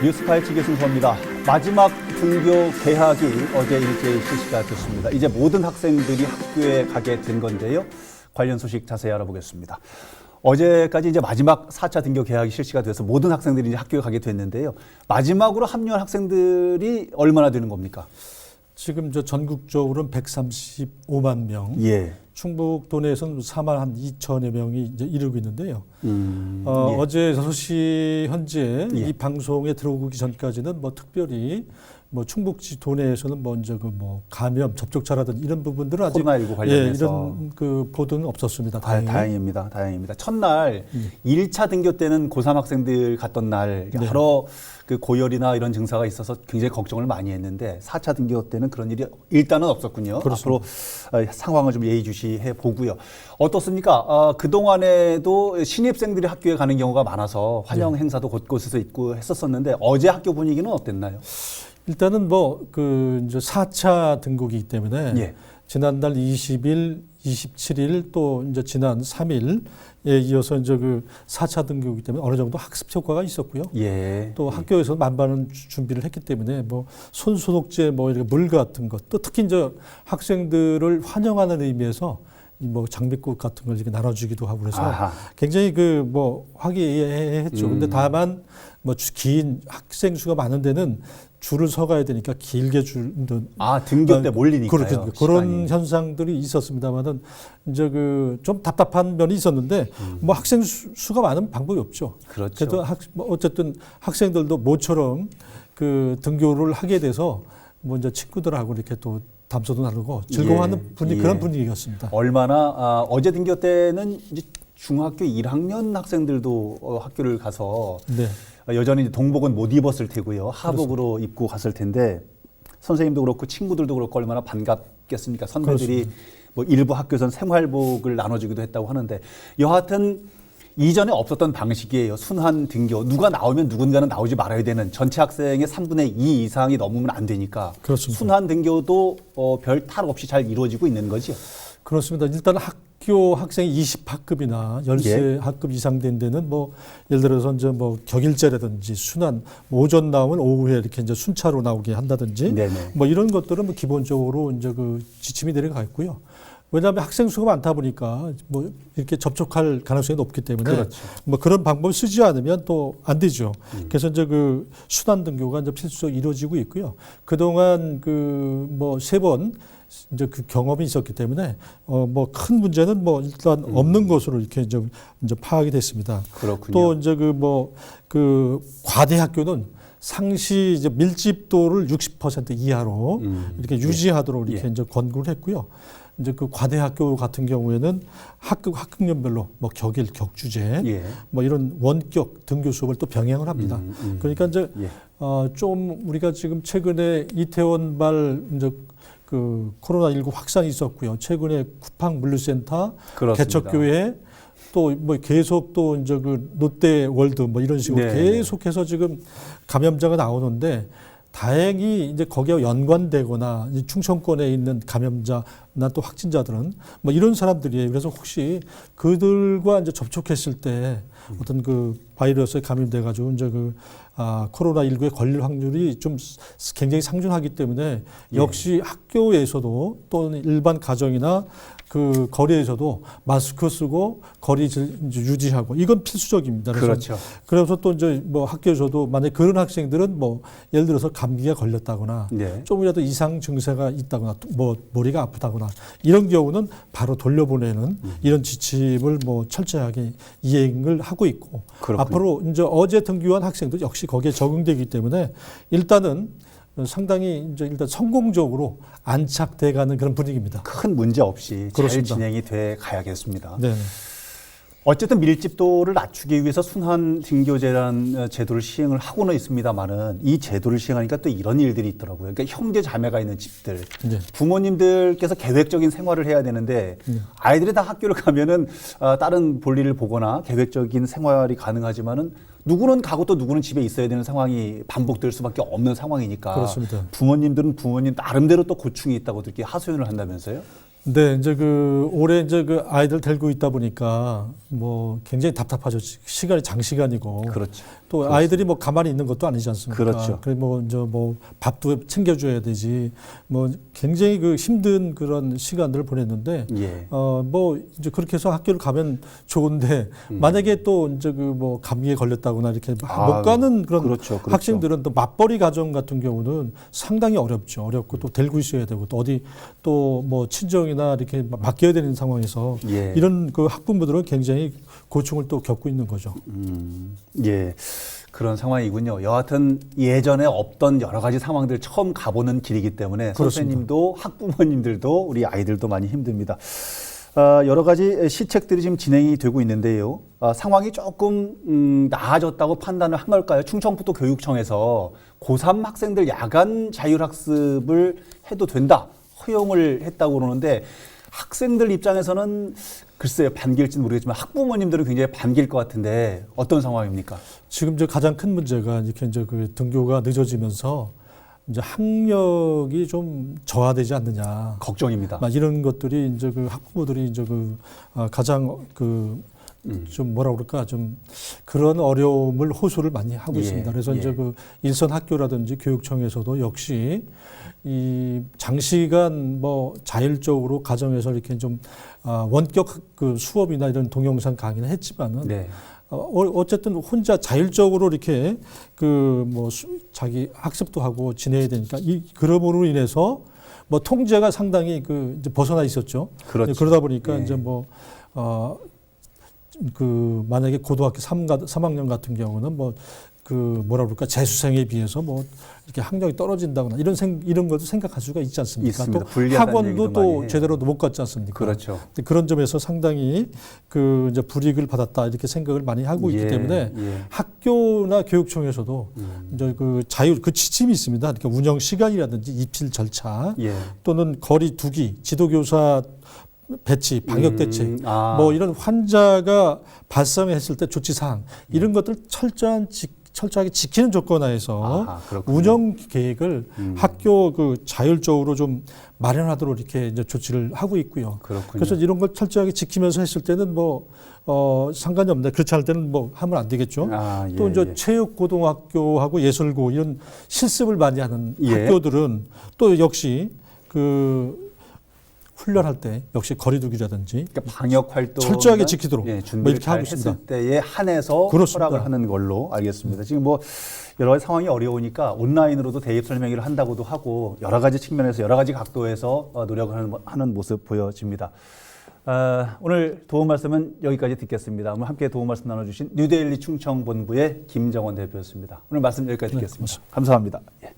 뉴스파이 측의 순서입니다. 마지막 등교 개학이 어제 일제히 실시가 됐습니다. 이제 모든 학생들이 학교에 가게 된 건데요. 관련 소식 자세히 알아보겠습니다. 어제까지 이제 마지막 4차 등교 개학이 실시가 돼서 모든 학생들이 이제 학교에 가게 됐는데요. 마지막으로 합류한 학생들이 얼마나 되는 겁니까? 지금 전국적으로는 135만 명, 예. 충북도 내에서는 4만 한 2천여 명이 이제 이르고 있는데요. 예. 어제 6시 현재 예. 이 방송에 들어오기 전까지는 특별히 충북지 도내에서는 먼저 감염 접촉자라든지 이런 부분들은 아직 코로나19 관련해서 이런 보도는 없었습니다. 다행입니다. 다행입니다. 첫날 1차 등교 때는 고3 학생들 갔던 날 여러 고열이나 이런 증사가 있어서 굉장히 걱정을 많이 했는데 4차 등교 때는 그런 일이 일단은 없었군요. 그렇습니다. 앞으로 상황을 좀 예의주시해 보고요. 어떻습니까? 그동안에도 신입생들이 학교에 가는 경우가 많아서 환영 행사도 곳곳에서 있고 했었었는데 어제 학교 분위기는 어땠나요? 일단은 이제 4차 등록이기 때문에 예. 지난달 20일, 27일 또 이제 지난 3일에 이어서 이제 4차 등록이기 때문에 어느 정도 학습 효과가 있었고요. 예. 또 학교에서 만반은 준비를 했기 때문에 손 소독제 이렇게 물 같은 것, 또 특히 이제 학생들을 환영하는 의미에서 장미꽃 같은 걸 이렇게 나눠주기도 하고 그래서 아하. 굉장히 화기애애했죠. 근데 다만 긴 학생 수가 많은 데는 줄을 서가야 되니까 길게 등교 때 몰리니까요. 그런 현상들이 있었습니다만은 이제 좀 답답한 면이 있었는데 학생 수가 많으면 방법이 없죠. 그렇죠. 그래도 어쨌든 학생들도 모처럼 등교를 하게 돼서 이제 친구들하고 이렇게 또 담소도 나누고 즐거워하는 그런 분위기였습니다. 얼마나 어제 등교 때는 이제 중학교 1학년 학생들도 학교를 가서 네. 여전히 동복은 못 입었을 테고요. 하복으로 그렇습니다. 입고 갔을 텐데 선생님도 그렇고 친구들도 그렇고 얼마나 반갑겠습니까? 선배들이 일부 학교에서는 생활복을 나눠주기도 했다고 하는데 여하튼 이전에 없었던 방식이에요. 순환 등교. 누가 나오면 누군가는 나오지 말아야 되는 전체 학생의 3분의 2 이상이 넘으면 안 되니까 그렇습니다. 순환 등교도 별 탈 없이 잘 이루어지고 있는 거죠. 그렇습니다. 일단 학교 학생이 20학급이나 13학급 이상 된 데는 예를 들어서 이제 격일제라든지 순환 오전 나오면 오후에 이렇게 이제 순차로 나오게 한다든지 네네. 이런 것들은 기본적으로 이제 지침이 내려가 있고요. 왜냐하면 학생 수가 많다 보니까 이렇게 접촉할 가능성이 높기 때문에 그렇죠. 그런 방법을 쓰지 않으면 또 안 되죠. 그래서 이제 순환 등교가 이제 필수적으로 이루어지고 있고요. 그동안 3번 이제 경험이 있었기 때문에 큰 문제는 일단 없는 것으로 이렇게 이제 파악이 됐습니다. 그렇군요. 또 이제 과대 학교는 상시 이제 밀집도를 60% 이하로 이렇게 유지하도록 이렇게 이제 권고를 했고요. 이제 과대 학교 같은 경우에는 학급연별로 격일, 격주제, 이런 원격 등교 수업을 또 병행을 합니다. 그러니까 이제 좀 우리가 지금 최근에 이태원발 이제 코로나19 확산이 있었고요. 최근에 쿠팡 물류센터, 개척교회 또 계속 또 이제 롯데월드 이런 식으로 계속해서 지금 감염자가 나오는데 다행히 이제 거기에 연관되거나 충청권에 있는 감염자나 또 확진자들은 이런 사람들이에요. 그래서 혹시 그들과 이제 접촉했을 때 어떤 바이러스에 감염돼 가지고 이제 코로나19에 걸릴 확률이 좀 굉장히 상중하기 때문에 역시 학교에서도 또는 일반 가정이나 거리에서도 마스크 쓰고 거리 유지하고 이건 필수적입니다. 그래서 또 이제 학교에서도 만약 그런 학생들은 예를 들어서 감기가 걸렸다거나 조금이라도 이상 증세가 있다거나 머리가 아프다거나 이런 경우는 바로 돌려보내는 이런 지침을 철저하게 이행을 하고 있고 그렇군요. 앞으로 이제 어제 등교한 학생들 역시 거기에 적응되기 때문에 일단은 상당히 이제 일단 성공적으로 안착돼가는 그런 분위기입니다. 큰 문제 없이 그렇습니다. 잘 진행이 돼 가야겠습니다. 네. 어쨌든 밀집도를 낮추기 위해서 순환 등교제라는 제도를 시행을 하고는 있습니다만은 이 제도를 시행하니까 또 이런 일들이 있더라고요. 그러니까 형제 자매가 있는 집들, 부모님들께서 계획적인 생활을 해야 되는데 아이들이 다 학교를 가면은 다른 볼일을 보거나 계획적인 생활이 가능하지만은 누구는 가고 또 누구는 집에 있어야 되는 상황이 반복될 수밖에 없는 상황이니까 그렇습니다. 부모님들은 부모님 나름대로 또 고충이 있다고 이렇게 하소연을 한다면서요? 네, 이제 그 올해 이제 그 아이들 데리고 있다 보니까 뭐 굉장히 답답하죠. 시간이 장시간이고. 그렇죠. 또 그렇습니다. 아이들이 뭐 가만히 있는 것도 아니지 않습니까? 그렇죠. 그래 뭐 이제 뭐 밥도 챙겨줘야 되지. 뭐 굉장히 그 힘든 그런 시간들을 보냈는데, 예. 뭐 이제 그렇게 해서 학교를 가면 좋은데 만약에 또 이제 그 뭐 감기에 걸렸다거나 이렇게 못 가는 그런 그렇죠, 그렇죠. 학생들은 또 맞벌이 가정 같은 경우는 상당히 어렵죠. 어렵고 또 데리고 있어야 되고 또 어디 또 뭐 친정이나 이렇게 맡겨야 되는 상황에서 예. 이런 그 학부모들은 굉장히 고충을 또 겪고 있는 거죠. 예. 그런 상황이군요. 여하튼 예전에 없던 여러 가지 상황들 처음 가보는 길이기 때문에 그렇습니다. 선생님도 학부모님들도 우리 아이들도 많이 힘듭니다. 여러 가지 시책들이 지금 진행이 되고 있는데요. 상황이 조금 나아졌다고 판단을 한 걸까요? 충청북도 교육청에서 고3 학생들 야간 자율학습을 해도 된다. 허용을 했다고 그러는데 학생들 입장에서는 글쎄요, 반길지는 모르겠지만 학부모님들은 굉장히 반길 것 같은데 어떤 상황입니까? 지금 이제 가장 큰 문제가 이렇게 이제 그 등교가 늦어지면서 이제 학력이 좀 저하되지 않느냐. 걱정입니다. 막 이런 것들이 이제 그 학부모들이 이제 그 가장 그 좀 뭐라 그럴까 좀 그런 어려움을 호소를 많이 하고 예, 있습니다. 그래서 예. 이제 그 일선 학교라든지 교육청에서도 역시 이 장시간 뭐 자율적으로 가정에서 이렇게 좀 원격 그 수업이나 이런 동영상 강의는 했지만은 네. 어쨌든 혼자 자율적으로 이렇게 그 뭐 자기 학습도 하고 지내야 되니까 이 그럼으로 인해서 뭐 통제가 상당히 그 이제 벗어나 있었죠. 그렇죠. 그러다 보니까 예. 이제 뭐 그 만약에 고등학교 3학년 같은 경우는 뭐 그 뭐라 그럴까 재수생에 비해서 뭐 이렇게 학력이 떨어진다거나 이런 것도 생각할 수가 있지 않습니까? 있습니다. 또 불리하다는 학원도 얘기도 많이 또 해요. 제대로 못 갔지 않습니까? 그렇죠. 그런 점에서 상당히 그 이제 불이익을 받았다 이렇게 생각을 많이 하고 있기 예, 때문에 예. 학교나 교육청에서도 이제 그 자율 그 지침이 있습니다. 그러니까 운영 시간이라든지 입실 절차 예. 또는 거리 두기, 지도교사 배치, 방역 대책, 아. 뭐 이런 환자가 발생했을 때 조치 사항 이런 것들 철저하게 지키는 조건 하에서 아하, 그렇군요. 운영 계획을 학교 그 자율적으로 좀 마련하도록 이렇게 이제 조치를 하고 있고요. 그렇군요. 그래서 이런 걸 철저하게 지키면서 했을 때는 뭐 상관이 없는데 그렇지 않을 때는 뭐 하면 안 되겠죠. 아, 예, 또 이제 예. 체육고등학교하고 예술고 이런 실습을 많이 하는 예. 학교들은 또 역시 그 훈련할 때 역시 거리두기라든지 그러니까 방역 활동 철저하게 지키도록 예, 뭐 준비를 이렇게 잘 하고 있습니다. 했을 때에 한해서 그렇습니다. 허락을 하는 걸로 알겠습니다. 지금 뭐 여러 가지 상황이 어려우니까 온라인으로도 대입 설명회를 한다고도 하고 여러 가지 측면에서 여러 가지 각도에서 노력을 하는 모습 보여집니다. 오늘 도움 말씀은 여기까지 듣겠습니다. 오늘 함께 도움 말씀 나눠주신 뉴데일리 충청본부의 김정원 대표였습니다. 오늘 말씀 여기까지 듣겠습니다. 고맙습니다. 감사합니다. 예.